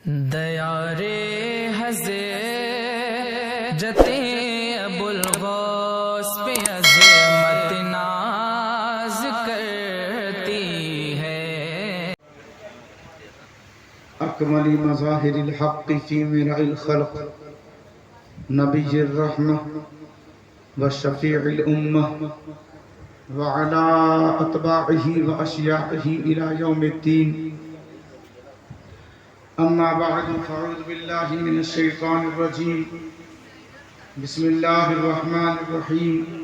دیارے حضے جتے ابو الغوث پہ عظمت ناز کرتی ہے۔ اکمل مظاہر الحق فی مرع الخلق نبی الرحمہ وشفیع الامہ وعلا اتباعہ واشیاعہ الى یوم الدین۔ اما بعد فاعوذ باللہ من الشیطان الرجیم بسم اللہ الرحمن الرحیم۔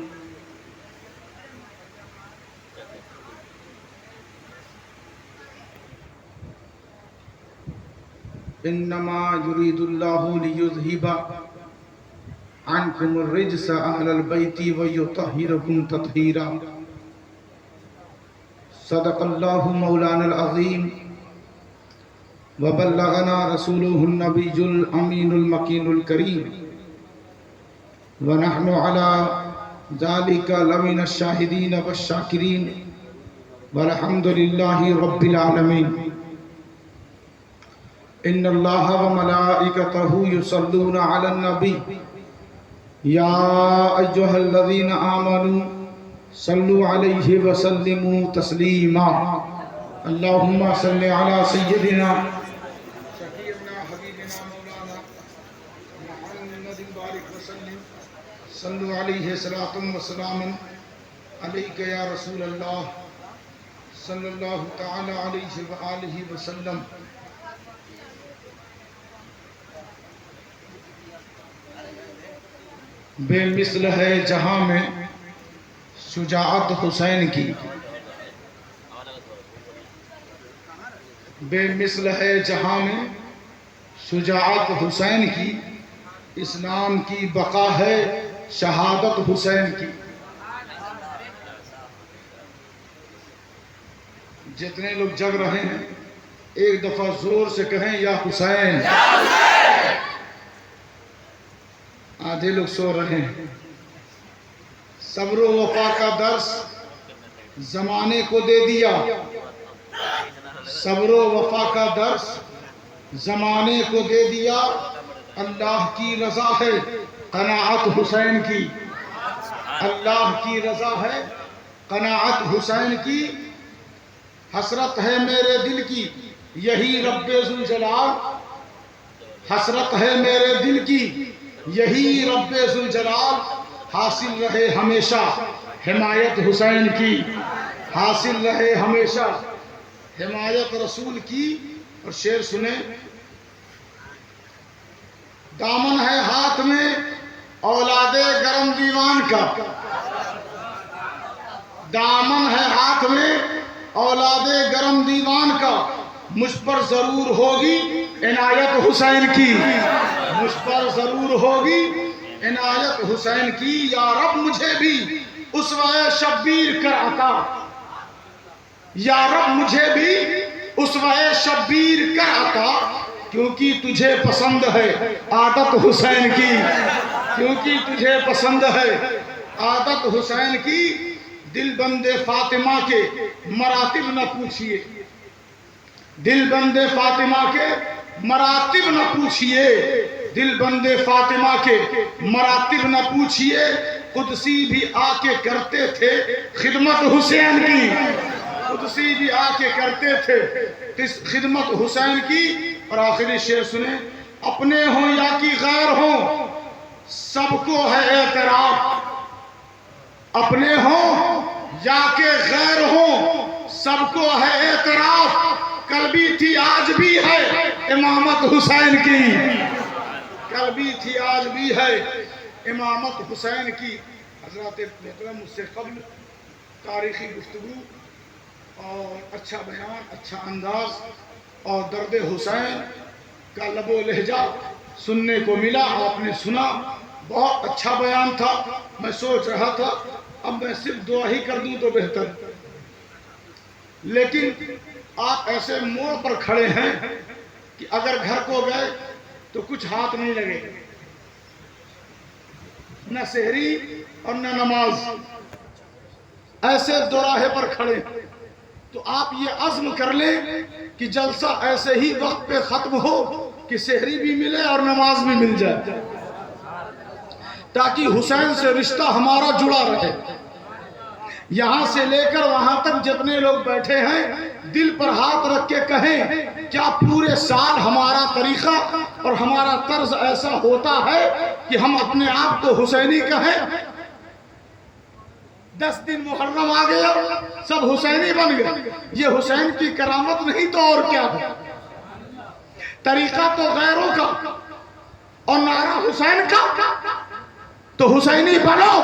انما یرید اللہ لیذہب عنکم الرجس اہل البیت ویطہرکم تطہیرا۔ صدق اللہ مولانا العظیم وبلغنا رسوله النبی الامین المکین الکریم ونحن على ذلك لمن الشاہدین والشاکرین والحمد للہ رب العالمین۔ ان اللہ وملائکتہ یصلون علی النبی یا ایہا الذین آمنوا صلوا علیہ وسلموا تسلیما۔ اللہم صلی علی سیدنا صلو علیہ صلاۃ و سلام علیک یا رسول اللہ صلی اللہ تعالی علیہ وآلہ وسلم۔ بے مثل ہے جہاں میں شجاعت حسین کی، بے مثل ہے جہاں میں شجاعت حسین کی، اسلام کی بقا ہے شہادت حسین کی۔ جتنے لوگ جگ رہے ہیں ایک دفعہ زور سے کہیں یا حسین۔ آدھے لوگ سو رہے ہیں۔ صبر و وفا کا درس زمانے کو دے دیا، صبر و وفا کا درس زمانے کو دے دیا۔ اللہ کی رضا ہے قناعت حسین کی، اللہ کی رضا ہے قناعت حسین کی۔ حسرت ہے میرے دل کی یہی رب ذوالجلال، حسرت ہے میرے دل کی یہی رب ذوالجلال، حاصل رہے ہمیشہ حمایت حسین کی، حاصل رہے ہمیشہ حمایت رسول کی۔ اور شعر سنیں، دامن ہے ہاتھ میں اولاد گرم دیوان کا، دامن ہے ہاتھ میں اولاد گرم دیوان کا، مجھ پر ضرور ہوگی عنایت حسین کی، مجھ پر ضرور ہوگی عنایت حسین کی۔ یا رب مجھے بھی اسوہ شبیر کر عطا، یا رب مجھے بھی اسوہ شبیر کر عطا، کیونکہ تجھے پسند ہے عادت حسین کی، کیونکہ تجھے پسند ہے عادت حسین کی۔ دل بندے فاطمہ کے مراتب نہ پوچھئے، دل بندے فاطمہ کے مراتب نہ پوچھئے، دل بندے فاطمہ کے مراتب نہ پوچھئے، قدسی بھی آ کے کرتے تھے خدمت حسین کی، قدسی بھی آ کے کرتے تھے خدمت حسین کی۔ اور آخری شعر سنیں، اپنے ہوں یا کی غیر ہوں سب کو ہے اعتراف، اپنے ہوں یا کہ غیر ہوں سب کو ہے اعتراف، کل بھی تھی آج بھی ہے امامت حسین کی، کل بھی تھی آج بھی ہے امامت حسین کی۔ حضرات محترم، مجھ سے قبل تاریخی گفتگو اور اچھا بیان، اچھا انداز اور درد حسین کا لب و لہجہ سننے کو ملا، آپ نے سنا، بہت اچھا بیان تھا۔ میں سوچ رہا تھا اب میں صرف دعا ہی کر دوں تو بہتر، لیکن آپ ایسے موڑ پر کھڑے ہیں کہ اگر گھر کو گئے تو کچھ ہاتھ نہیں لگے، نہ سحری اور نہ نماز، ایسے دوراہے پر کھڑے تو آپ یہ عزم کر لیں کہ جلسہ ایسے ہی وقت پہ ختم ہو کہ سحری بھی ملے اور نماز بھی مل جائے، تاکہ حسین سے رشتہ ہمارا جڑا رہے۔ یہاں سے لے کر وہاں تک جتنے لوگ بیٹھے ہیں دل پر ہاتھ رکھ کے کہیں کیا پورے سال ہمارا طریقہ اور ہمارا طرز ایسا ہوتا ہے کہ ہم اپنے آپ کو حسینی کہیں؟ 10 دن محرم آ گیا سب حسینی بن گئے، یہ حسین کی کرامت نہیں تو اور کیا ہے؟ طریقہ تو غیروں کا اور نعرہ حسین کا، تو حسینی بنو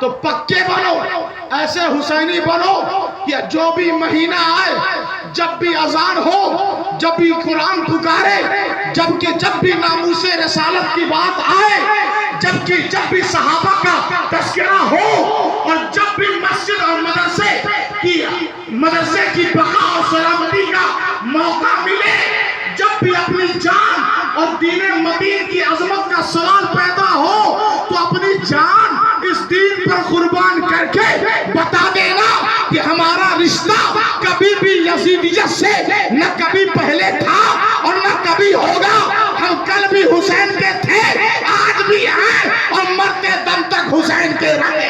تو پکے بنو، ایسے حسینی بنو کہ جو بھی مہینہ آئے، جب بھی اذان ہو، جب بھی قرآن پکارے، جب بھی ناموس رسالت کی بات آئے، جب بھی صحابہ کا تذکرہ ہو، اور جب بھی مسجد اور مدرسے کی بقا اور سلامتی کا موقع ملے، جب بھی اپنی جان اور دین مدین کی عظمت کا سوال پیدا ہو تو اپنی جان اس دین پر قربان کر کے بتا دینا کہ ہمارا رشتہ کبھی بھی یزیدیت سے نہ کبھی پہلے تھا اور نہ کبھی ہوگا، ہم کل بھی حسین کے تھے، آج بھی ہیں اور مرتے دم تک حسین کے رہے۔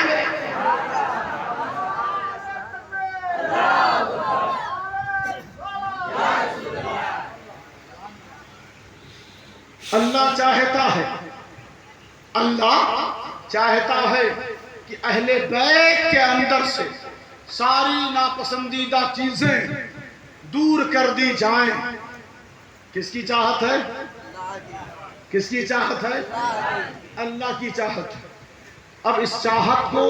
اللہ چاہتا ہے کہ اہل بیت کے اندر سے ساری ناپسندیدہ چیزیں دور کر دی جائیں۔ کس کی چاہت ہے؟ کس کی چاہت ہے؟ اللہ کی چاہت ہے۔ اب اس چاہت کو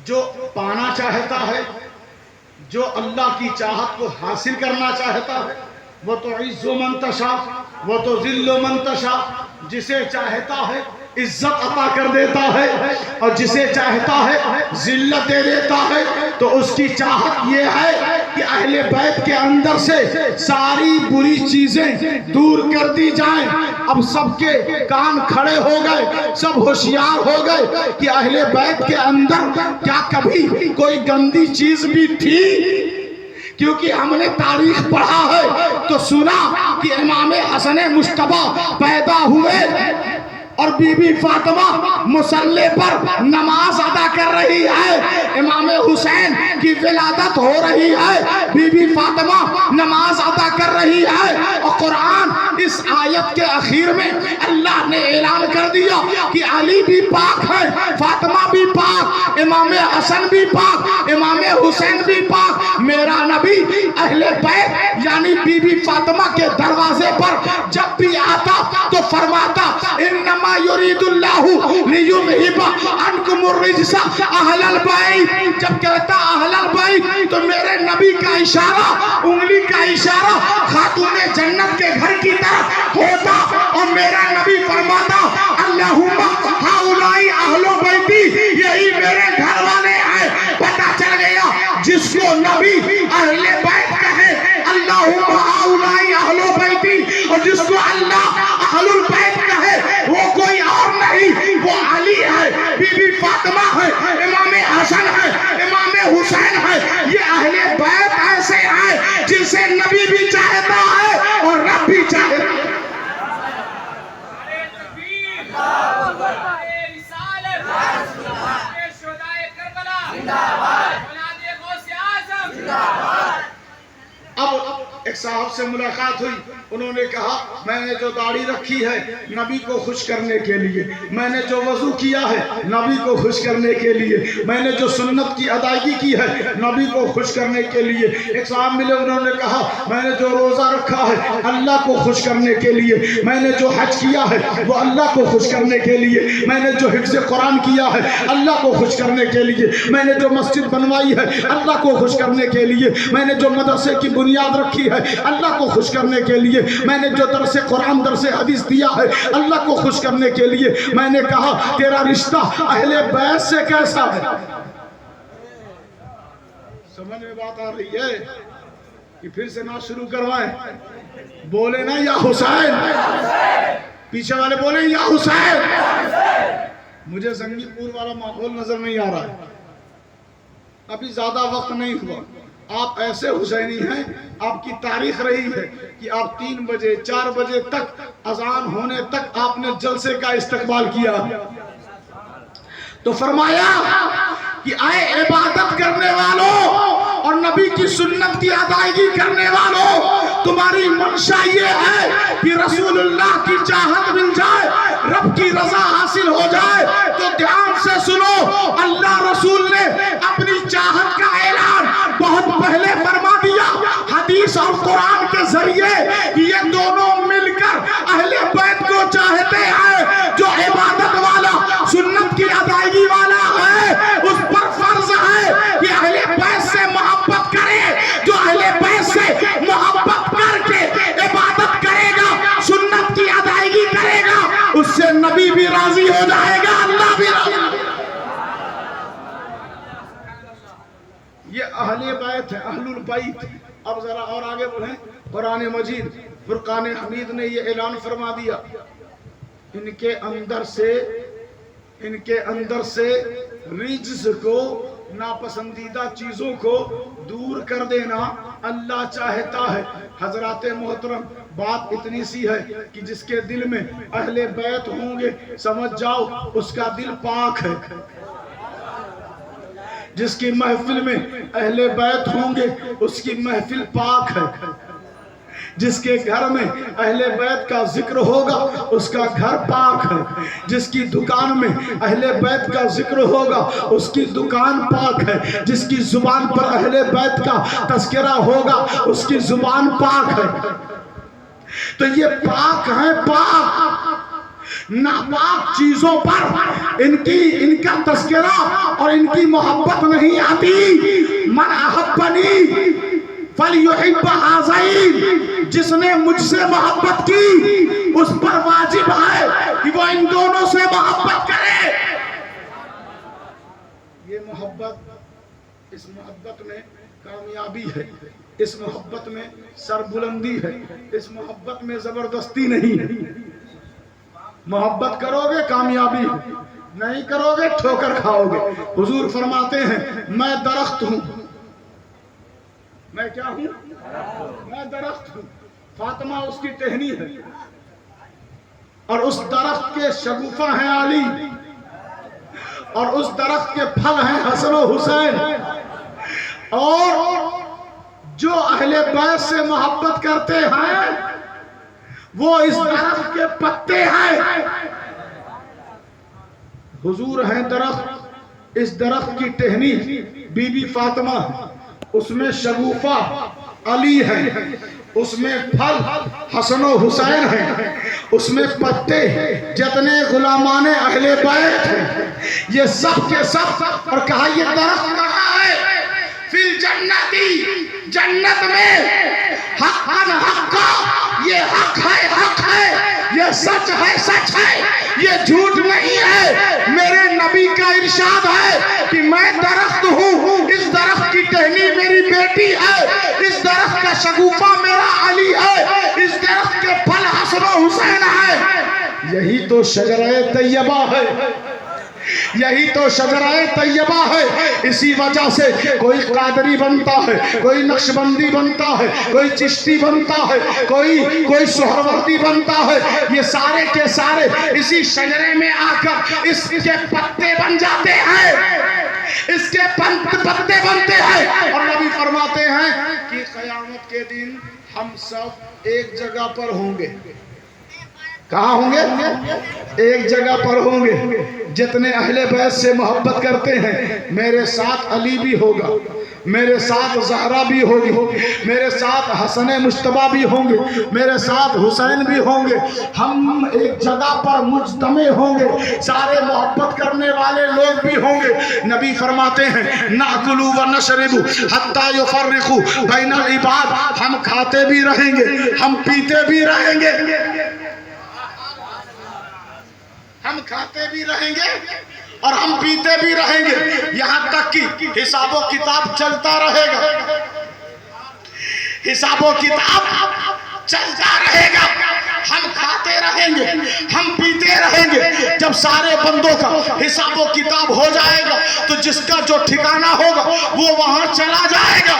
جو پانا چاہتا ہے، جو اللہ کی چاہت کو حاصل کرنا چاہتا ہے، وہ تو عز من تشاء وہ تو ذل من تشاء، جسے چاہتا ہے عزت عطا کر دیتا ہے اور جسے چاہتا ہے ذلت دے دیتا ہے۔ تو اس کی چاہت یہ ہے کہ اہل بیت کے اندر سے ساری بری چیزیں دور کر دی جائیں۔ اب سب کے کان کھڑے ہو گئے، سب ہوشیار ہو گئے کہ اہل بیت کے اندر کیا کبھی کوئی گندی چیز بھی تھی؟ کیونکہ ہم نے تاریخ پڑھا ہے تو سنا کہ امام حسن مجتبی پیدا ہوئے اور بی بی فاطمہ مصلی پر نماز ادا کر رہی ہے، امام حسین کی ولادت ہو رہی ہے، بی بی فاطمہ نماز ادا کر رہی ہے، اور قرآن اس آیت کے اخیر میں اللہ نے اعلان کر دیا کہ علی بھی پاک ہے، فاطمہ بھی پاک، امام حسن بھی پاک، امام حسین بھی پاک۔ میرا نبی اہل بیت یعنی بی بی فاطمہ کے دروازے پر جب بھی آتا تو فرماتا انما یرید اللہ لیذہب عنکم الرجس اہل البیت۔ جب کہتا اہل البیت تو میرے نبی کا اشارہ، انگلی کا اشارہ خاتون جنت کے گھر کی طرف ہوتا، اور میرا نبی فرماتا اللہم ہؤلاء اہل بیتی، یہی میرے گھر والے ہیں۔ پتہ چل گیا جس کو نبی اہل بیت کہے اللہم ہؤلاء اہل بیتی، اور جس کو اللہ اہل البیت کہے وہ کوئی اور نہیں، وہ علی ہے، بی بی فاطمہ ہے، امام حسن ہے، امام حسین ہے۔ یہ اہل بیت ایسے ہیں جسے نبی بھی چاہتا ہے اور رب بھی چاہتا ہے۔ اب ایک صاحب سے ملاقات ہوئی، انہوں نے کہا میں نے جو داڑھی رکھی ہے نبی کو خوش کرنے کے لیے، میں نے جو وضو کیا ہے نبی کو خوش کرنے کے لیے، میں نے جو سنت کی ادائیگی کی ہے نبی کو خوش کرنے کے لیے۔ ایک صاحب ملے، انہوں نے کہا میں نے جو روزہ رکھا ہے اللہ کو خوش کرنے کے لیے، میں نے جو حج کیا ہے وہ اللہ کو خوش کرنے کے لیے، میں نے جو حفظ قرآن کیا ہے اللہ کو خوش کرنے کے لیے، میں نے جو مسجد بنوائی ہے اللہ کو خوش کرنے کے لیے، میں نے جو مدرسے کی بنیاد رکھی ہے اللہ کو خوش کرنے کے لیے، میں نے جو درس قرآن درس حدیث دیا ہے اللہ کو خوش کرنے کے لیے۔ میں نے کہا تیرا رشتہ اہل بیت سے کیسا ہے؟ سمجھ میں بات آ رہی ہے کہ پھر سے نہ شروع کروائیں؟ بولے نا یا حسین، پیچھے والے بولیں یا حسین۔ مجھے زنگی پور والا ماحول نظر نہیں آ رہا ہے، ابھی زیادہ وقت نہیں ہوا، آپ ایسے حسینی ہیں، آپ کی تاریخ رہی ہے کہ آپ 3 بجے 4 بجے تک اذان ہونے تک آپ نے جلسے کا استقبال کیا. تو فرمایا کہ اے عبادت کرنے والوں اور نبی کی سنت کی ادائیگی کرنے والوں، تمہاری منشا یہ ہے کہ رسول اللہ کی چاہت مل جائے، رب کی رضا حاصل ہو جائے. تو دھیان سے سنو، اللہ رسول نے اپنی چاہت کا اعلان بہت پہلے فرما دیا حدیث اور قرآن کے ذریعے. یہ دونوں مل کر اہل بیت کو چاہتے ہیں. جو عبادت والا، سنت کی ادائیگی والا ہے، اس پر فرض ہے کہ اہل بیت سے محبت کرے. جو اہل بیت سے محبت کر کے عبادت کرے گا، سنت کی ادائیگی کرے گا، اس سے نبی بھی راضی ہو جائے گا، اللہ بھی راضی. یہ اہل بیت ہے، اہل البیت. اب ذرا اور آگے بڑھیں. قرآن مجید فرقان حمید نے یہ اعلان فرما دیا، ان کے اندر سے رجس کو، ناپسندیدہ چیزوں کو دور کر دینا اللہ چاہتا ہے. حضرات محترم، بات اتنی سی ہے کہ جس کے دل میں اہل بیت ہوں گے، سمجھ جاؤ اس کا دل پاک ہے. جس کی محفل میں اہل بیت ہوں گے، اس کی محفل پاک ہے. جس کے گھر میں اہل بیت کا ذکر ہوگا، اس کا گھر پاک ہے. جس کی دکان میں اہل بیت کا ذکر ہوگا، اس کی دکان پاک ہے. جس کی زبان پر اہل بیت کا تذکرہ ہوگا، اس کی زبان پاک ہے. تو یہ پاک ہیں، پاک. ناپاک چیزوں پر ان کا تذکرہ اور ان کی محبت نہیں آتی. من احبنی فلیحب ہذین، جس نے مجھ سے محبت کی اس پر واجب ہے کہ وہ ان دونوں سے محبت کرے. یہ محبت، اس محبت میں کامیابی ہے، اس محبت میں سربلندی ہے، اس محبت میں زبردستی نہیں ہے. محبت کرو گے کامیابی، نہیں کرو گے ٹھوکر کھاؤ گے. حضور فرماتے ہیں میں درخت ہوں. میں کیا ہوں؟ میں درخت ہوں. فاطمہ اس کی ٹہنی ہے، اور اس درخت کے شگوفہ ہیں علی، اور اس درخت کے پھل ہیں حسن و حسین. اور جو اہل بیت سے محبت کرتے ہیں وہ اس درخت کے پتے ہیں. حضور ہیں درخت، اس درخت کی ٹہنی بی بی فاطمہ، اس میں شگوفہ علی ہے، اس میں پھل حسن و حسین ہیں، اس میں پتے جتنے غلامان اہل بیت ہیں، یہ سب کے سب. اور کہا یہ درخت کہاں ہے؟ فی الجنتی، جنت میں. حقاً حقا، یہ حق ہے، حق ہے، یہ سچ ہے، سچ ہے، یہ جھوٹ نہیں ہے. میرے نبی کا ارشاد ہے کہ میں درخت ہوں، اس درخت کی ٹہنی میری بیٹی ہے، اس درخت کا شگوفہ میرا علی ہے، اس درخت کے پھل حسن و حسین ہے. یہی تو شجرہ طیبہ ہے، یہی تو شجرہ طیبہ ہے. اسی وجہ سے کوئی قادری بنتا ہے، کوئی نقشبندی بنتا ہے، کوئی چشتی بنتا ہے، کوئی سہروردی بنتا ہے. یہ سارے کے سارے اسی شجرے میں آ کر اس کے پتے بن جاتے ہیں، اس کے پتے بنتے ہیں. اور نبی فرماتے ہیں کہ قیامت کے دن ہم سب ایک جگہ پر ہوں گے. کہاں ہوں گے؟ ایک جگہ پر ہوں گے. جتنے اہل بیت سے محبت کرتے ہیں، میرے ساتھ علی بھی ہوگا، میرے ساتھ زہرا بھی ہوگی، میرے ساتھ حسن مجتبی بھی ہوں گے، میرے ساتھ حسین بھی ہوں گے. ہم ایک جگہ پر مجتمع ہوں گے، سارے محبت کرنے والے لوگ بھی ہوں گے. نبی فرماتے ہیں ناکلوا ونشربوا حتی یفرقوا بین العباد، ہم کھاتے بھی رہیں گے، ہم پیتے بھی رہیں گے، ہم کھاتے بھی رہیں گے اور ہم پیتے بھی رہیں گے، یہاں تک کہ حساب و کتاب چلتا رہے گا. حساب و کتاب چلتا رہے گا. ہم کھاتے رہیں گے، ہم پیتے رہیں گے. جب سارے بندوں کا حساب و کتاب ہو جائے گا تو جس کا جو ٹھکانہ ہوگا وہ وہاں چلا جائے گا۔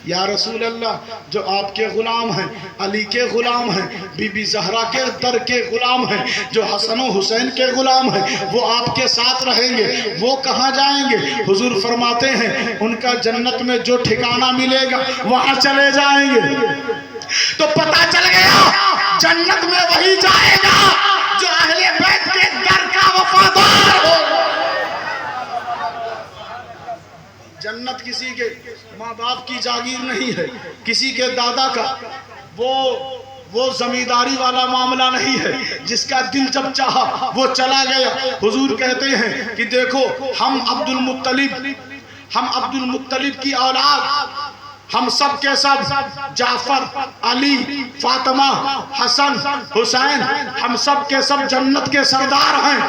یا رسول اللہ، جو آپ کے غلام ہیں، علی کے غلام ہیں، بی بی زہرا کے در کے غلام ہیں، جو حسن و حسین کے غلام ہیں، وہ آپ کے ساتھ رہیں گے، وہ کہاں جائیں گے؟ حضور فرماتے ہیں ان کا جنت میں جو ٹھکانہ ملے گا وہاں چلے جائیں گے۔ تو پتہ چل گیا جنت میں وہی جائے گا جو اہل بیت کے در کا وفادار ہو۔ جنت کسی کے ماں باپ کی جاگیر نہیں ہے، کسی کے دادا کا وہ زمینداری والا معاملہ نہیں ہے، جس کا دل جب چاہا وہ چلا گیا۔ حضور کہتے ہیں کہ دیکھو ہم عبد المطلب کی اولاد، ہم سب کے سب جعفر، علی، فاطمہ، حسن، حسین، ہم سب کے سب جنت کے سردار ہیں۔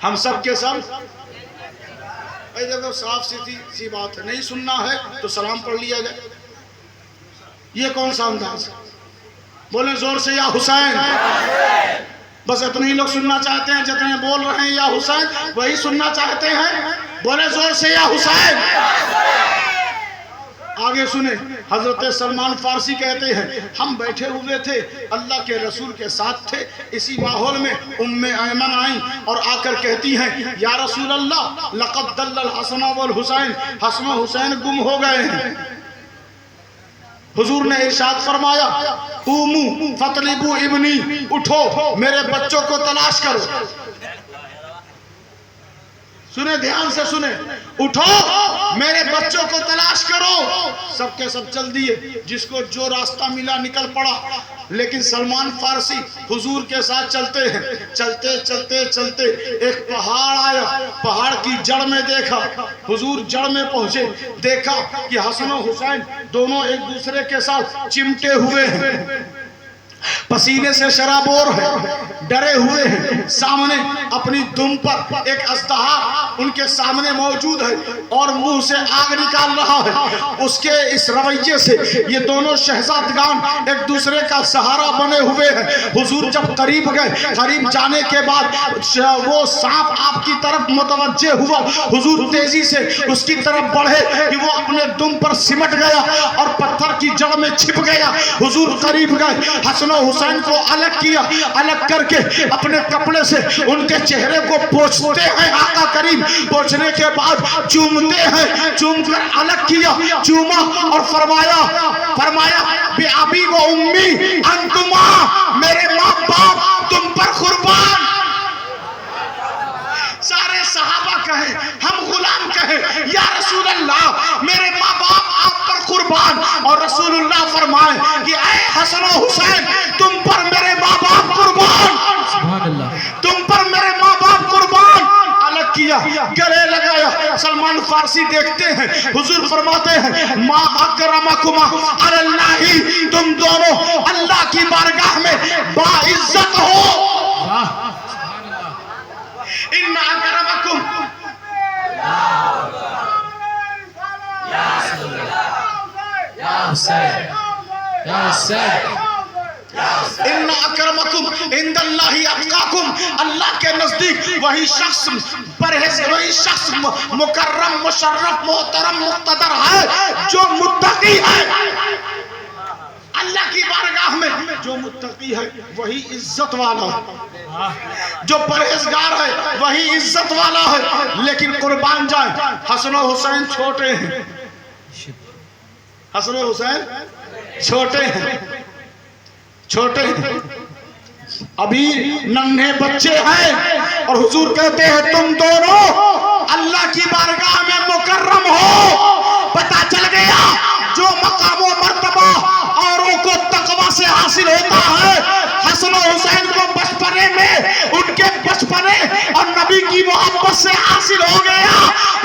ہم سب کے سب صاف سی بات ہے، نہیں سننا ہے تو سلام پڑھ لیا جائے۔ یہ کون سا انداز ہے؟ بولیں زور سے یا حسین۔ بس اتنے ہی لوگ سننا چاہتے ہیں، جتنے بول رہے ہیں یا حسین وہی سننا چاہتے ہیں۔ بولیں زور سے یا حسین۔ آگے سنیں، حضرت سلمان فارسی کہتے ہیں ہم بیٹھے ہوئے تھے، اللہ کے رسول کے ساتھ تھے، اسی ماحول میں ام ایمن آئیں اور آ کر کہتی ہیں یا رسول اللہ لقد دل الحسن والحسین، حسن و حسین گم ہو گئے ہیں۔ حضور نے ارشاد فرمایا قوموا فاطلبوا ابنی، اٹھو میرے بچوں کو تلاش کرو۔ سنیں دھیان سے سنیں، اٹھو میرے بچوں کو تلاش کرو۔ سب کے سب چل دیے، جس کو جو راستہ ملا نکل پڑا۔ لیکن سلمان فارسی حضور کے ساتھ چلتے ہیں، چلتے چلتے چلتے ایک پہاڑ آیا، پہاڑ کی جڑ میں دیکھا، حضور جڑ میں پہنچے، دیکھا کہ حسن و حسین دونوں ایک دوسرے کے ساتھ چمٹے ہوئے ہیں، پسینے سے شرابور ہے، ڈرے ہوئے ہیں، سامنے اپنی دم پر ایک اژدہا ان کے سامنے موجود ہے اور منہ سے آگ نکال رہا ہے۔ اس کے اس رویے سے یہ دونوں شہزادگان ایک دوسرے کا سہارا بنے ہوئے ہیں۔ حضور جب قریب گئے، قریب جانے کے بعد وہ سانپ آپ کی طرف متوجہ ہوا، حضور تیزی سے اس کی طرف بڑھے کہ وہ اپنے دم پر سمٹ گیا اور پتھر کی جڑ میں چھپ گیا۔ حضور قریب گئے، حسن و حسین کو الگ کیا، الگ کر کے اپنے کپڑے سے ان کے چہرے کو پوچھتے ہیں، آقا کریم پوچھنے کے بعد چومتے ہیں، چوم کر الگ کیا، چوما اور فرمایا بی ابی و امی انتما، میرے ماں باپ تم پر قربان۔ سارے صحابہ کہیں، ہم غلام کہیں یا رسول اللہ میرے ماں باپ آپ پر قربان، اور رسول اللہ فرمائے کہ اے حسن و حسین تم پر میرے ماں باپ قربان، سبحان اللہ، تم پر میرے ماں باپ قربان۔ الگ کیا، گلے لگایا۔ سلمان فارسی دیکھتے ہیں، حضور فرماتے ہیں ما اکرمکما علی اللہ، تم دونوں اللہ کی بارگاہ میں باعزت ہو۔ ان اکرمکم ان اکرمکم عند اللہ اتقاکم، اللہ کے نزدیک وہی شخص پرہیز، وہی شخص مکرم، مشرف، محترم، مقتدر ہے جو متقی ہے۔ اللہ کی بارگاہ میں جو متقی ہے وہی عزت والا ہے، جو پرہیزگار ہے وہی عزت والا ہے۔ لیکن قربان جائیں، حسن و حسین چھوٹے ہیں، حسن و حسین چھوٹے ہیں، چھوٹے ہیں، ابھی ننھے بچے ہیں، اور حضور کہتے ہیں تم دونوں اللہ کی بارگاہ میں مکرم ہو۔ پتہ چل گیا جو مقام و مرتبہ اوروں کو تقوی سے حاصل ہوتا ہے، حسن و حسین کو بچپنے میں ان کے بچپنے اور نبی کی محبت سے حاصل ہو گیا۔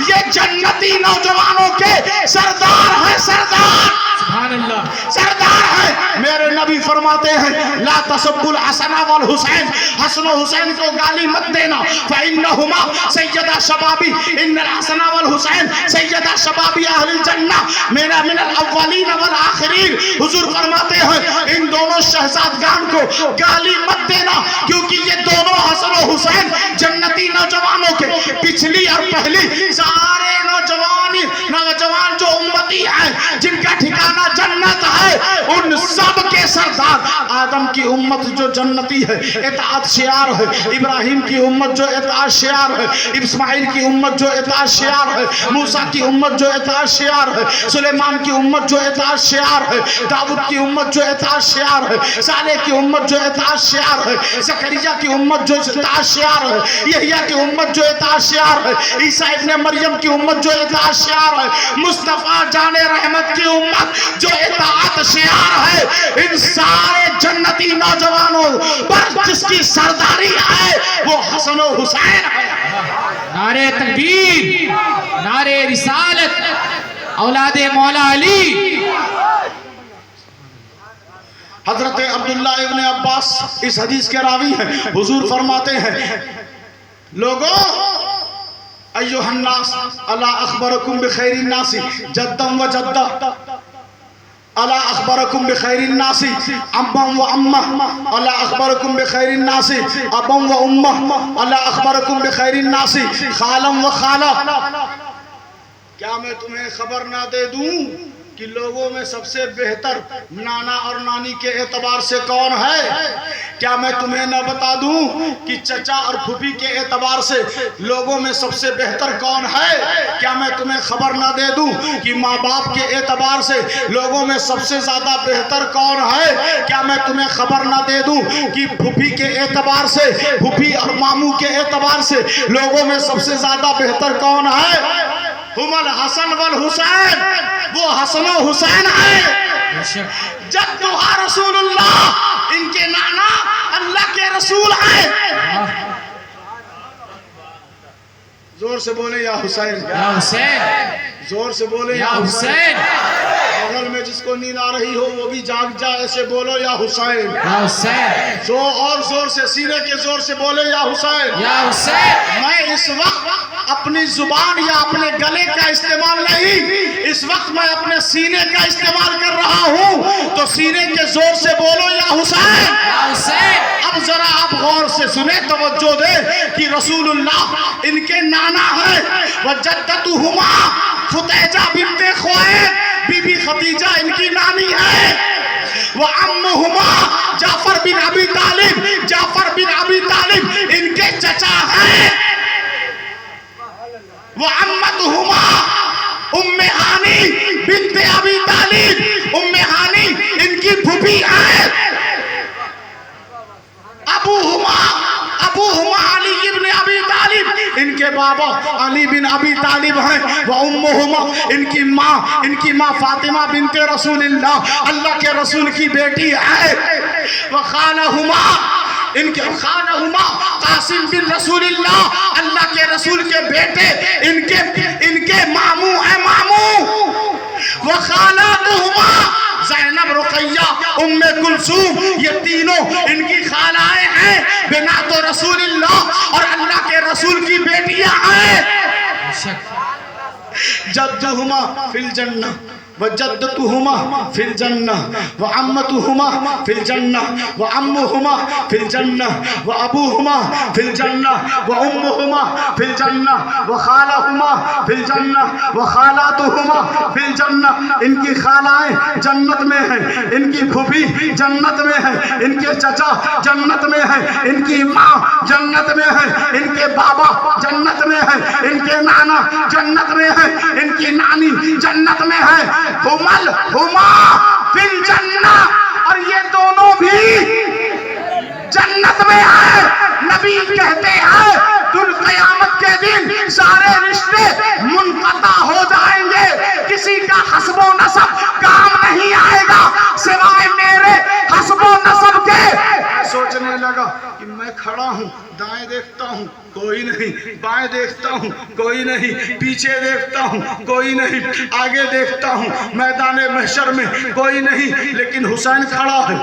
یہ جنتی نوجوانوں کے سردار ہیں، سردار، سبحان اللہ، سردار ہیں۔ میرے نبی فرماتے ہیں لا تسبوا الحسن والحسین، حسن و حسین کو گالی مت دینا، فإنہما سیدہ شبابی، ان الحسن والحسین سیدہ شبابی اہل الجنہ من الاولین والآخرین۔ حضور فرماتے ہیں ان دونوں شہزادگان کو گالی مت دینا، کیونکہ یہ دونوں دونوں حسن و حسین جنتی نوجوانوں کے پچھلی اور پہلی سارے نوجوان جو امتی ہیں جن کا ٹھکانہ جنت ہے، ان سب کے سردار آدم کی امت جو جنتی ہے اطاعت شعار ہے، ابراہیم کی امت جو اطاعت شعار ہے، اسماعیل کی امت جو اطاعت شعار ہے، موسیٰ کی امت جو اطاعت شعار ہے، سلیمان کی امت جو اطاعت شعار ہے، داؤد کی امت جو اطاعت شعار ہے، صالح کی امت جو اطاعت شعار ہے، زکریا کی امت جو اطاعت شعار ہے، یحییٰ کی امت جو اطاعت شعار ہے، عیسیٰ ابن مریم کی امت جو اطاعت شعار ہے، مصطفیٰ جان رحمت کی امت جو اطاعت شعار ہے، ان سارے جنتی نوجوانوں پر جس کی سرداری ہے وہ حسن و حسین ہے۔ نعرہ تکبیر، نعرہ رسالت، اولاد مولا علی۔ حضرت عبداللہ ابن عباس اس حدیث کے راوی ہیں، حضور فرماتے ہیں لوگوں ایوہ الناس الا اخبرکم بخیر الناس جدا و جدا، الا اخبرکم بخیر الناس ابا و امہ، الا اخبرکم بخیر الناس ابا و امہ، الا اخبرکم بخیر الناس خالا و خالہ۔ کیا میں تمہیں خبر نہ دے دوں کہ لوگوں میں سب سے بہتر نانا اور نانی کے اعتبار سے کون ہے؟ کیا میں تمہیں نہ بتا دوں کہ چچا اور پھوپھی کے اعتبار سے لوگوں میں سب سے بہتر کون ہے؟ کیا میں تمہیں خبر نہ دے دوں کہ ماں باپ کے اعتبار سے لوگوں میں سب سے زیادہ بہتر کون ہے؟ کیا میں تمہیں خبر نہ دے دوں کہ پھوپھی کے اعتبار سے، پھوپھی اور ماموں کے اعتبار سے لوگوں میں سب سے زیادہ بہتر کون ہے؟ ہم الحسن والحسین، وہ حسن و حسین ہے۔ جدھا رسول اللہ، ان کے نانا اللہ کے رسول ہیں۔ زور سے بولے یا حسین، یا حسین، زور سے بولے یا حسین، بغل میں جس کو نیند آ رہی ہو وہ بھی جاگ جائے، ایسے بولو یا حسین، یا حسین، اور زور سے سینے کے زور سے بولے یا حسین، یا حسین۔ میں اس وقت اپنی زبان یا اپنے گلے کا استعمال نہیں، اس وقت میں اپنے سینے کا استعمال کر رہا ہوں، تو سینے کے زور سے بولو یا حسین، یا حسین۔ اب ذرا آپ غور سے سنیں، توجہ دیں کہ رسول اللہ ان کے نانا ہے، وجدتہما فتیجہ بنت خویلد، بی بی خدیجہ ان کی نانی ہے، وعمہما جعفر بن ابی طالب، جعفر بن ابی طالب ان کے چچا ہیں، وعمتہما ام ہانی بنت ابی طالب، ام ہانی ان کی پھوپھی ہے، ابوہما علی بن ابی طالب ان کے بابا علی بن ابی طالب ہیں، وامہما ان کی ماں فاطمہ بنت رسول اللہ، اللہ کے رسول کی بیٹی ہے، وخالہما ان کے خالہما قاسم بن رسول اللہ، اللہ کے رسول کے بیٹے ان کے ماموں ہیں، ماموں، وخالاتہما زینب، رقیہ، ام کلثوم، یہ تینوں ان کی خالائیں ہیں، بنات رسول اللہ اور اللہ کے رسول کی بیٹیاں ہیں۔ جدہما فی الجنہ وجدتہما فی الجنہ وعمتہما فی الجنہ وعمہما فی الجنہ وابوہما فی الجنہ وامہما فی الجنہ وخالہما فی الجنہ وخالاتہما فی الجنہ، ان کی خالائیں جنت میں ہیں، ان کی پھوپھی جنت میں ہیں، ان کے چچا جنت میں ہیں، ان کی ماں جنت میں ہے، ان کے بابا جنت میں ہے، ان کے نانا جنت میں ہے، ان کی نانی جنت میں ہے، ہما فی الجنہ، اور یہ دونوں بھی جنت میں ہیں۔ نبی کہتے ہیں دن قیامت کے دن سارے رشتے منقطع ہو جائیں گے، کسی کا حسب و نسب کام نہیں آئے گا سوائے میرے حسب و نسب کے۔ سوچنے لگا کہ میں کھڑا ہوں، دائیں دیکھتا ہوں کوئی نہیں، بائیں دیکھتا ہوں کوئی نہیں، پیچھے دیکھتا ہوں کوئی نہیں، آگے دیکھتا ہوں میدان محشر میں کوئی نہیں، لیکن حسین کھڑا ہے۔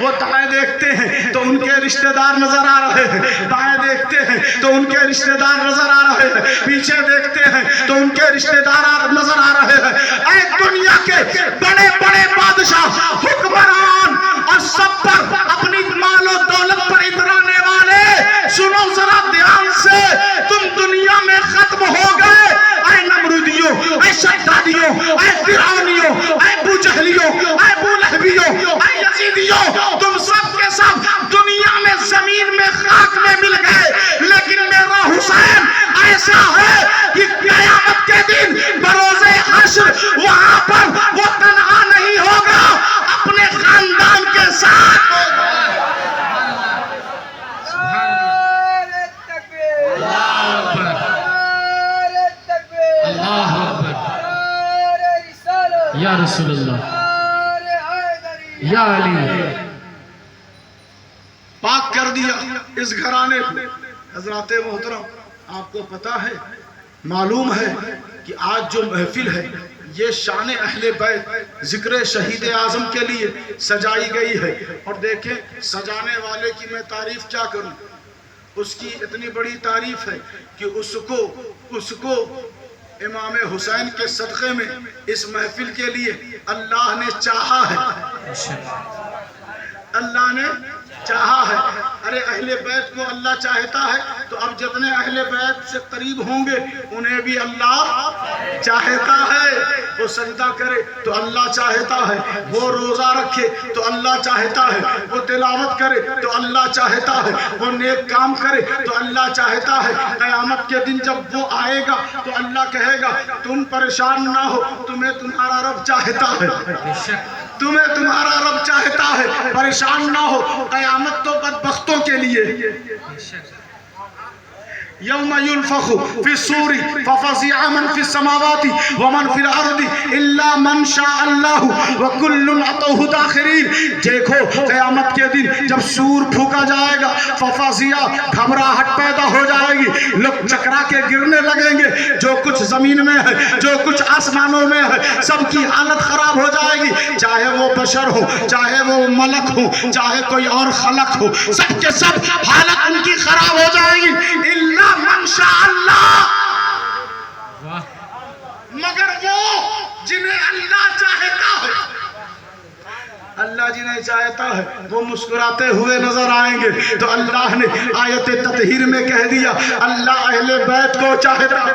وہ دائیں دیکھتے ہیں تو ان کے رشتہ دار نظر آ رہے ہیں، بائیں دیکھتے ہیں تو ان کے رشتہ دار نظر آ رہے ہیں، پیچھے دیکھتے ہیں تو ان کے رشتہ دار نظر آ رہے ہیں۔ اے دنیا کے بڑے بڑے بادشاہ، حکمران اور سب پر اپنی مال و دولت پر رسول اللہ یا علی پاک کر دیا اس گھرانے کو۔ حضرات محترم آپ کو پتا ہے، معلوم ہے کہ آج جو محفل ہے یہ شان اہل بیت ذکر شہید اعظم کے لیے سجائی گئی ہے۔ اور دیکھیں سجانے والے کی میں تعریف کیا کروں، اس کی اتنی بڑی تعریف ہے کہ اس کو امام حسین کے صدقے میں اس محفل کے لیے اللہ نے چاہا ہے، اللہ نے چاہا ہے۔ ارے اہل بیت کو اللہ چاہتا ہے تو اب جتنے اہل بیت سے قریب ہوں گے انہیں بھی اللہ چاہتا ہے۔ وہ سجدہ کرے تو اللہ چاہتا ہے، وہ روزہ رکھے تو اللہ چاہتا ہے، وہ تلاوت کرے تو اللہ چاہتا ہے، وہ نیک کام کرے تو اللہ چاہتا ہے۔ قیامت کے دن جب وہ آئے گا تو اللہ کہے گا تم پریشان نہ ہو، تمہیں تمہارا رب چاہتا ہے، تمہیں تمہارا رب چاہتا ہے، پریشان نہ ہو۔ قیامت تو بدبختوں کے لیے، یوم ينفخ في الصور ففزع من في السماوات ومن في الارض الا من شاء الله وكل اتوه داخرين۔ دیکھو قیامت کے دن جب سور پھونکا جائے گا ففزع، گھبراہٹ پیدا ہو جائے گی، لوگ چکرا کے گرنے لگیں گے، جو کچھ زمین میں ہے جو کچھ آسمانوں میں ہے سب کی حالت خراب ہو جائے گی، چاہے وہ بشر ہو، چاہے وہ ملک ہو، چاہے کوئی اور خلق ہو، سب کے سب حالت ان کی خراب ہو جائے گی الا من شاء اللہ، مگر وہ جنہیں اللہ چاہتا ہے۔ اللہ جنہیں چاہتا ہے وہ مسکراتے ہوئے نظر آئیں گے۔ تو اللہ نے آیت تطہیر میں کہہ دیا اللہ اہل بیت کو چاہتا ہے،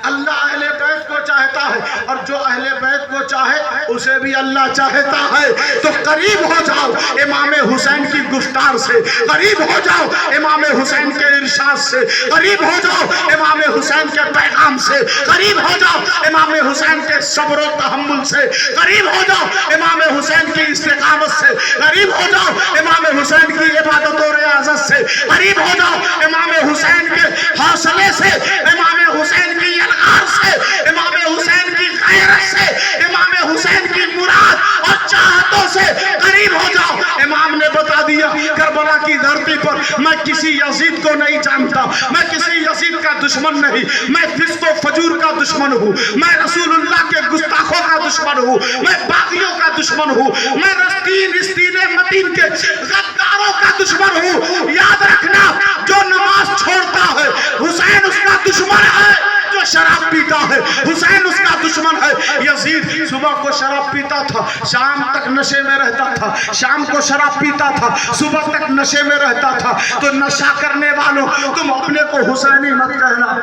اللہ اہل بیت کو چاہتا ہے، اور جو اہل بیت کو چاہے اسے بھی اللہ چاہتا ہے۔ تو قریب ہو جاؤ امام حسین کی گفتار سے، قریب ہو جاؤ امام حسین کے ارشاد سے، قریب ہو جاؤ امام حسین کے پیغام سے، قریب ہو جاؤ امام حسین کے صبر و تحمل سے، قریب ہو جاؤ امام حسین کی استقامت سے، قریب ہو جاؤ امام حسین کی عبادت و ریاضت سے، قریب ہو جاؤ امام حسین کے حوصلے سے، امام حسین کی الغار سے، امام حسین کی غیرت سے، امام حسین کی مراد اور چاہتوں سے قریب ہو جاؤ۔ امام نے بتا دیا کربلا کی دھرتی پر میں کسی یزید کو نہیں جانتا، میں کسی یزید کا دشمن نہیں، میں فسق و فجور کا دشمن ہوں، میں رسول اللہ کے گستاخوں کا دشمن ہوں، میں باغیوں کا دشمن ہوں، میں رستین متین کے غداروں کا دشمن ہوں۔ یاد رکھنا جو نماز چھوڑتا ہے حسین اس کا دشمن ہے، جو شراب پیتا ہے حسین اس کا دشمن ہے۔ یزید صبح کو شراب پیتا تھا، شام تک نشے میں رہتا تھا، شام کو شراب پیتا تھا، صبح تک نشے میں رہتا تھا۔ تو نشہ کرنے والوں تم اپنے کو حسینی مت کہنا۔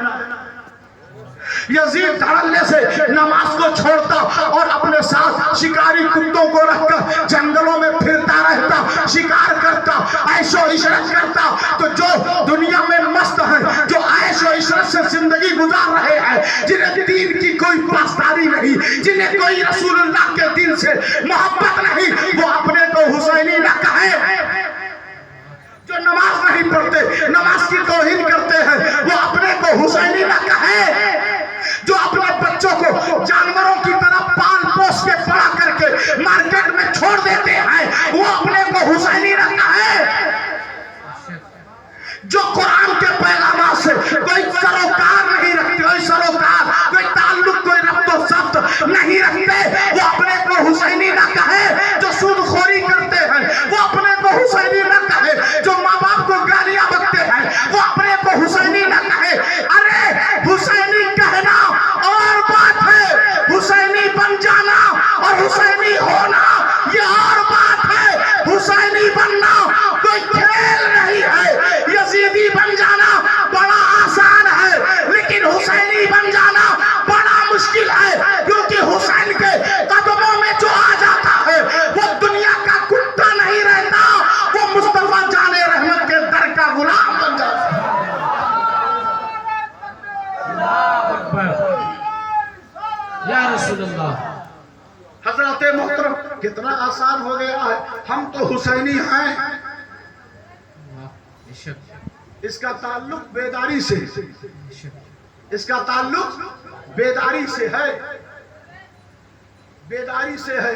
یزید دھڑلے سے نماز کو چھوڑتا اور اپنے ساتھ شکاری کتوں کو رکھ کر جنگلوں میں پھرتا رہتا، شکار کرتا، عیش و عشرت کرتا۔ تو جو دنیا میں مست ہیں، جو عیش و عشرت سے زندگی گزار رہے ہیں، جنہیں دین کی کوئی پاسداری نہیں، جنہیں کوئی رسول اللہ کے دین سے محبت نہیں، وہ اپنے کو حسینی نہ کہیں۔ جو نماز نہیں پڑھتے، نماز کی توہین کرتے ہیں، وہ اپنے کو حسینی نہ کہیں۔ جو اپنے بچوں کو جانوروں کی طرح پال پوس کے بڑا کر کے مارکیٹ میں چھوڑ دیتے ہیں، وہ اپنے کو حسینی نہ کہیں۔ جو قرآن کے پیغامات سے کوئی سروکار نہیں رکھتے، کوئی سروکار، کوئی تعلق، کوئی ربط و ثبت نہیں رکھتے، وہ اپنے کو حسینی نہ کہیں۔ جو سود خوری کرتے ہیں وہ اپنے کو حسینی نہ کہیں۔ جو ماں باپ کو گالیاں بکتے ہیں وہ اپنے کو حسینی نہ کہیں۔ ارے حسینی کہنا اور بات ہے، حسینی بن جانا اور حسینی ہونا یہ اور بات ہے۔ حسینی بننا کوئی کھیل نہیں ہے، یزیدی بن جانا بڑا آسان ہے، لیکن حسینی بن جانا بڑا مشکل ہے، کیونکہ حسین کے قدموں میں جو آ جاتا ہے وہ دنیا کا کتا نہیں رہتا، وہ مصطفیٰ جان رحمت کے در کا غلام بن جاتا ہے۔ یا رسول اللہ۔ حضرات محترم کتنا آسان ہو گیا ہے، ہم تو حسینی ہیں۔ اس کا تعلق بیداری سے، اس کا تعلق بیداری سے ہے۔ بیداری سے ہے.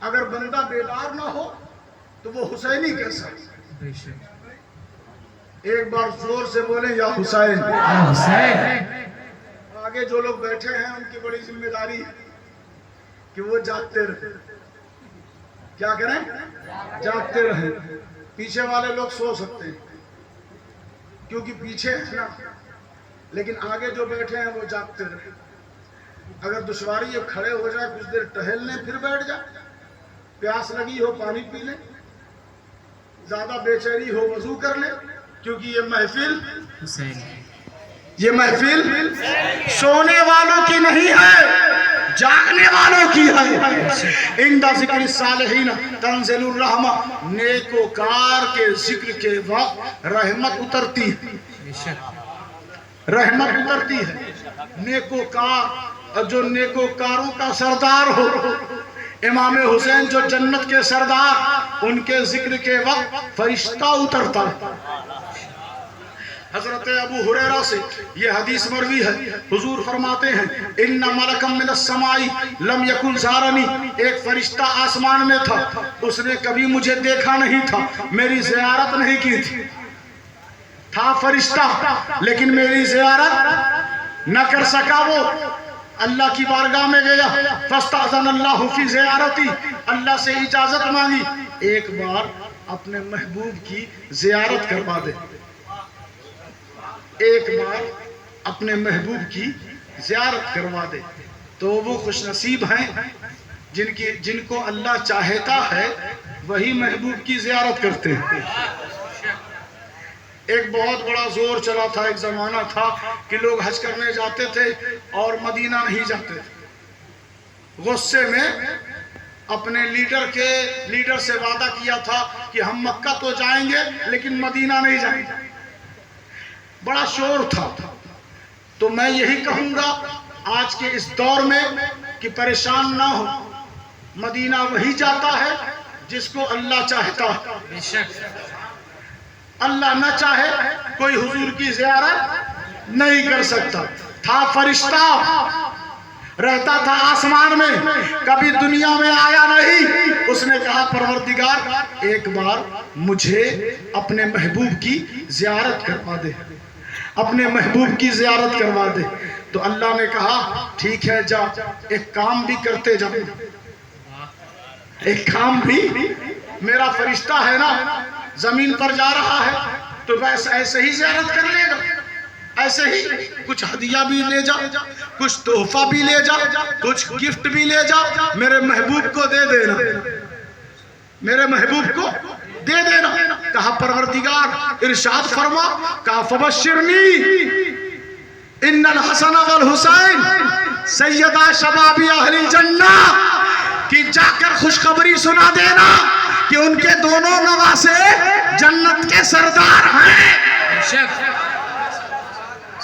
اگر بندہ بیدار نہ ہو تو وہ حسینی کیسا؟ بے شک. ایک بار زور سے بولیں یا حسین. یا حسین. آگے جو لوگ بیٹھے ہیں ان کی بڑی ذمہ داری ہے کہ وہ جاگتے رہیں. کیا کریں؟ جاگتے رہیں. پیچھے والے لوگ سو سکتے ہیں کیونکہ پیچھے ہے نا، لیکن آگے جو بیٹھے ہیں وہ جاگتے رہیں. اگر دشواری ہے کھڑے ہو جائے، کچھ دیر ٹہل لیں، پھر بیٹھ جائیں. پیاس لگی ہو پانی پی لیں، زیادہ بے چینی ہو وضو کر لیں، کیونکہ یہ محفل سونے والوں کی نہیں ہے، جاگنے والوں کی ہے. عند ذکر الصالحین تنزل الرحمہ. نیکوکار کے ذکر کے وقت رحمت اترتی ہے. بے شک. رحمت اترتی ہے. نیکوکار، اور جو نیکوکاروں کا سردار ہو، امام حسین جو جنت کے سردار، ان کے ذکر کے وقت فرشتہ اترتا ہے. حضرت ابو ہریرہ سے یہ حدیث مروی ہے، حضور فرماتے ہیں ان ملکا من السماء لم یکن زارنی. ایک فرشتہ آسمان میں تھا، اس نے کبھی مجھے دیکھا نہیں تھا، میری زیارت نہیں کی تھی. تھا فرشتہ لیکن میری زیارت نہ کر سکا. وہ اللہ کی بارگاہ میں گیا، فاستأذن اللہ فی زیارتی. اللہ سے اجازت مانگی، ایک بار اپنے محبوب کی زیارت کروا دے. ایک بار اپنے محبوب کی زیارت کروا دے. تو وہ خوش نصیب ہیں جن کو اللہ چاہتا ہے وہی محبوب کی زیارت کرتے ہیں. ایک بہت بڑا زور چلا تھا، ایک زمانہ تھا کہ لوگ حج کرنے جاتے تھے اور مدینہ نہیں جاتے تھے. غصے میں اپنے لیڈر سے وعدہ کیا تھا کہ ہم مکہ تو جائیں گے لیکن مدینہ نہیں جائیں گے. بڑا شور تھا. تو میں یہی کہوں گا آج کے اس دور میں کہ پریشان نہ ہو. مدینہ وہی جاتا ہے جس کو اللہ چاہتا ہے. بے شک. اللہ نہ چاہے کوئی حضور کی زیارت نہیں کر سکتا. تھا فرشتہ، رہتا تھا آسمان میں، کبھی دنیا میں آیا نہیں. اس نے کہا پروردگار ایک بار مجھے اپنے محبوب کی زیارت کروا دے، اپنے محبوب کی زیارت کروا دے. تو اللہ نے کہا ٹھیک ہے جا، ایک کام بھی کرتے جا. ایک کام بھی، میرا فرشتہ ہے نا زمین پر جا رہا ہے تو بس ایسے ہی زیارت کر لے گا. ایسے ہی کچھ ہدیہ بھی لے جا، کچھ تحفہ بھی لے جا، کچھ گفٹ بھی لے جا، میرے محبوب کو دے دینا، میرے محبوب کو دے دینا. کہا پروردگار ارشاد فرما، کہا فبشرنی ان الحسن والحسین سیدہ شباب اہل الجنہ. کہ جا کر خوشخبری سنا دینا کہ ان کے دونوں نواسے جنت کے سردار ہیں. بے شک.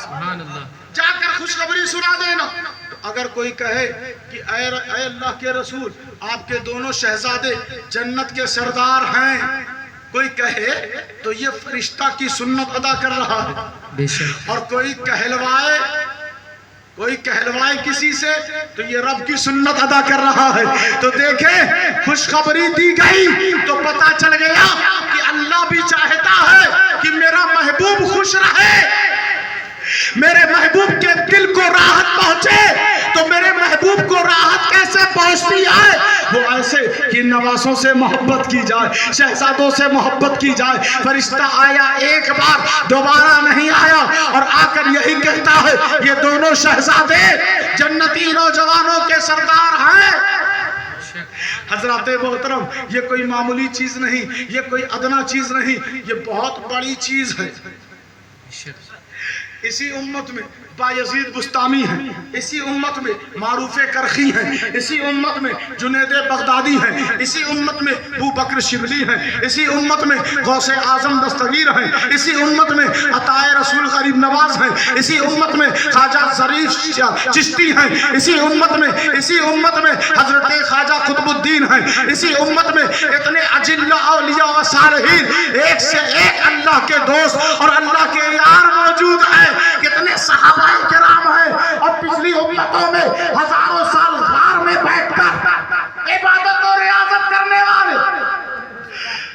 سبحان اللہ. جا کر خوشخبری سنا دینا. اگر کوئی کہے کہ اے اللہ کے رسول آپ کے دونوں شہزادے جنت کے سردار ہیں، کوئی کہے تو یہ فرشتہ کی سنت ادا کر رہا ہے. بے شک. اور کوئی کہلوائے کسی سے تو یہ رب کی سنت ادا کر رہا ہے. تو دیکھیں خوشخبری دی گئی تو پتا چل گیا کہ اللہ بھی چاہتا ہے کہ میرا محبوب خوش رہے، میرے محبوب کے دل کو راحت پہنچے. تو میرے محبوب کو راحت کیسے پہنچتی ہے؟ وہ ایسے کہ نواسوں سے محبت کی جائے، شہزادوں سے محبت کی جائے. فرشتہ آیا ایک بار، دوبارہ نہیں آیا، اور آ کر یہی کہتا ہے یہ دونوں شہزادے جنتی نوجوانوں کے سردار ہیں. حضرات محترم، یہ کوئی معمولی چیز نہیں، یہ کوئی ادنا چیز نہیں، یہ بہت بڑی چیز ہے. اسی امت میں بایزید بستامی ہیں، اسی امت میں معروف کرخی ہیں، اسی امت میں جنید بغدادی ہیں، اسی امت میں ابو بکر شبلی ہیں، اسی امت میں غوث اعظم دستگیر ہیں، اسی امت میں عطائے رسول غریب نواز ہیں، اسی امت میں خواجہ ظریف چشتی ہیں، اسی امت میں حضرت خواجہ قطب الدین ہیں. اسی امت میں اتنے اجلہ اولیاء و صالحین ایک سے ایک اللہ کے دوست اور اللہ کے یار موجود ہیں. کتنے صحابہ کرام ہیں اور پچھلی امتوں میں ہزاروں سال غار میں بیٹھ کر عبادت اور ریاضت کرنے والے.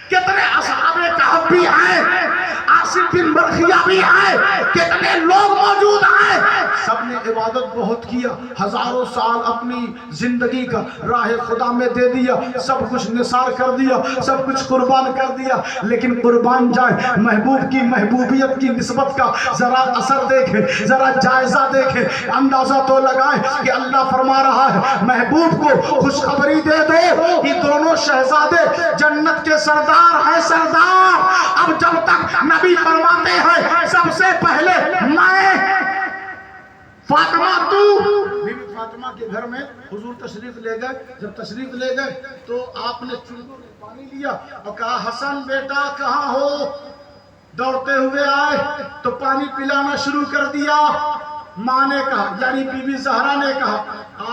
کتنے اصحاب کہف بھی ہیں, آصف بن برخیہ بھی ہیں, کتنے لوگ موجود ہیں. سب نے عبادت بہت کیا, ہزاروں سال اپنی زندگی کا راہ خدا میں دے دیا, سب کچھ نثار کر دیا, سب کچھ قربان کر دیا. لیکن قربان جائے محبوب کی محبوبیت کی نسبت کا ذرا اثر دیکھیں, ذرا جائزہ دیکھیں, اندازہ تو لگائیں کہ اللہ فرما رہا ہے محبوب کو خوشخبری دے دو کہ دونوں شہزادے جنت کے سردار ہیں. سردار اب جب تک نبی فرماتے ہیں سب سے پہلے میں فاطمہ تو بی بی فاطمہ کے گھر میں حضور تشریف لے گئے. جب تشریف لے گئے تو آپ نے چلو پانی لیا اور کہا حسن بیٹا کہاں ہو. دوڑتے ہوئے آئے تو پانی پلانا شروع کر دیا. ماں نے کہا یعنی بی بی زہرا نے کہا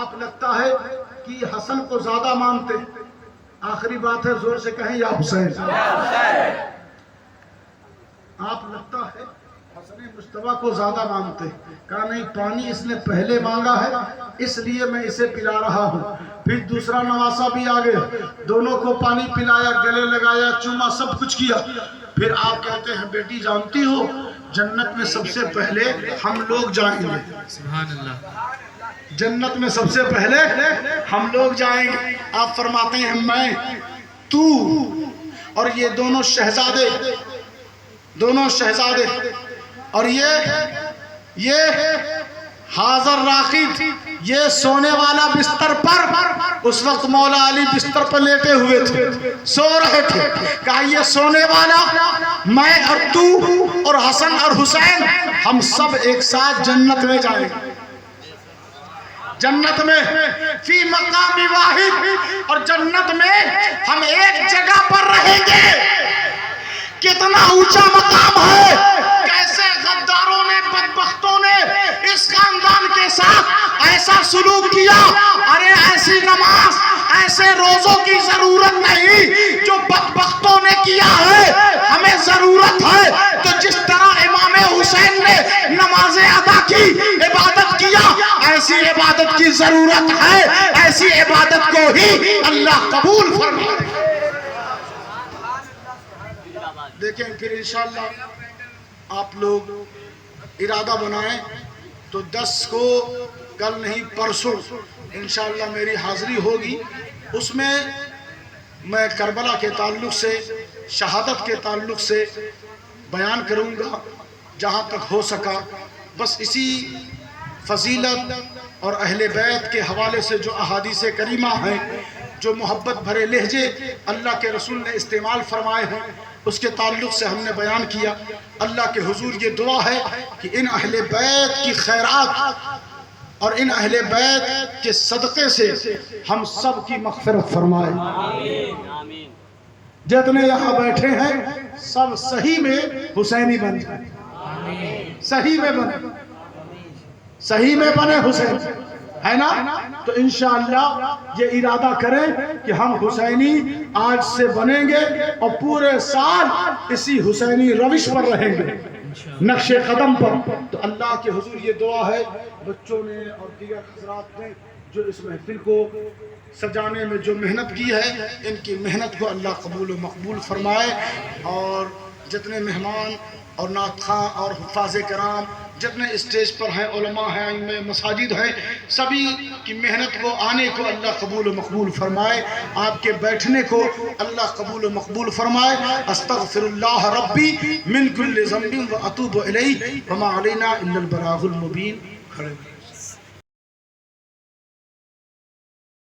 آپ لگتا ہے کہ حسن کو زیادہ مانتے. آخری بات ہے زور سے کہیں یا حسین. آپ لگتا ہے حسن مصطفیٰ کو زیادہ مانتے. کہا نہیں پانی اس نے پہلے مانگا ہے اس لیے میں اسے پلا رہا ہوں. پھر دوسرا نواسا بھی آ گیا, دونوں کو پانی پلایا, گلے لگایا, چوما, سب کچھ کیا. پھر آپ کہتے ہیں بیٹی جانتی ہو جنت میں سب سے پہلے ہم لوگ جائیں گے. سبحان اللہ. جنت میں سب سے پہلے ہم لوگ جائیں گے. آپ فرماتے ہیں میں, تو اور یہ دونوں شہزادے اور یہ حاضر راقد, یہ سونے والا بستر پر اس وقت مولا علی بستر پر لیٹے ہوئے تھے, سو رہے تھے. کہا یہ سونے والا میں اور تو اور حسن اور حسین ہم سب ایک ساتھ جنت میں جائیں گے. جنت میں فی مقام واحد, اور جنت میں ہم ایک جگہ پر رہیں گے. کتنا اونچا مقام ہے. کیسے غداروں نے بدبختوں نے اس خاندان کے ساتھ ایسا سلوک کیا. ارے ایسی نماز ایسے روزوں کی ضرورت نہیں جو بدبختوں نے کیا ہے. ہمیں ضرورت ہے تو جس طرح امام حسین نے نمازیں ادا کی, عبادت کیا, ایسی عبادت کی ضرورت ہے. ایسی عبادت کو ہی اللہ قبول فرمائے. دیکھیں پھر انشاءاللہ آپ لوگ ارادہ بنائیں تو 10 کو کل نہیں پرسوں انشاءاللہ میری حاضری ہوگی. اس میں کربلا کے تعلق سے, شہادت کے تعلق سے بیان کروں گا جہاں تک ہو سکا. بس اسی فضیلت اور اہل بیت کے حوالے سے جو احادیث کریمہ ہیں, جو محبت بھرے لہجے اللہ کے رسول نے استعمال فرمائے ہیں, اس کے تعلق سے ہم نے بیان کیا. اللہ کے حضور یہ دعا ہے کہ ان اہل بیت کی خیرات اور ان اہل بیت کے صدقے سے ہم سب کی مغفرت فرمائے. جتنے یہاں بیٹھے ہیں سب صحیح میں حسینی بن جائیں, صحیح میں بنے حسین, ہے نا. تو انشاءاللہ یہ ارادہ کریں کہ ہم حسینی آج سے بنیں گے اور پورے سال اسی حسینی روش پر رہیں گے, نقش قدم پر. تو اللہ کے حضور یہ دعا ہے بچوں نے اور دیگر حضرات نے جو اس محفل کو سجانے میں جو محنت کی ہے, ان کی محنت کو اللہ قبول و مقبول فرمائے. اور جتنے مہمان اور نعت خواں اور حفاظ کرام جتنے اسٹیج پر ہیں, علماء ہیں, ان میں مساجد ہیں, سبھی کی محنت کو, آنے کو اللہ قبول و مقبول فرمائے. آپ کے بیٹھنے کو اللہ قبول و مقبول فرمائے. استغفر اللہ ربی من کل ذنب و اتوب الیہ وما علینا الا البلاغ المبین. کھڑے